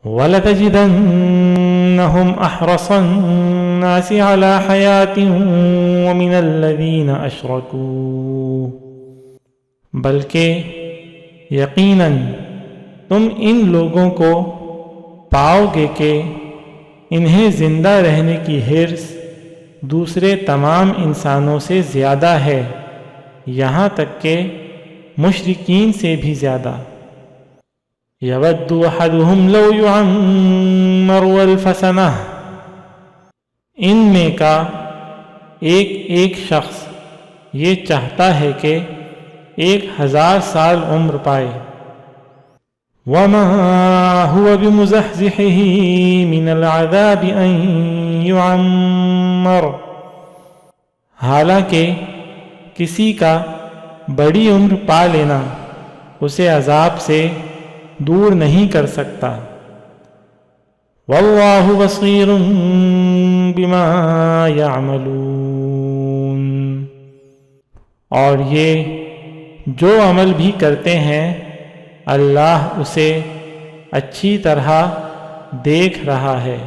وَلَتَجِدَنَّهُمْ أَحْرَصَ النَّاسِ عَلَى حَيَاةٍ وَمِنَ الَّذِينَ أَشْرَكُوا، بلکہ یقیناً تم ان لوگوں کو پاؤ گے کہ انہیں زندہ رہنے کی حرص دوسرے تمام انسانوں سے زیادہ ہے، یہاں تک کہ مشرکین سے بھی زیادہ۔ یود احدہم لو یعمر الف سنہ، ان میں کا ایک شخص یہ چاہتا ہے کہ 1000 سال عمر پائے۔ وما هو بمزحزحه من العذاب ان يعمر، حالانکہ کسی کا بڑی عمر پا لینا اسے عذاب سے دور نہیں کر سکتا۔ واللہ بصیر بما یعملون، اور یہ جو عمل بھی کرتے ہیں اللہ اسے اچھی طرح دیکھ رہا ہے۔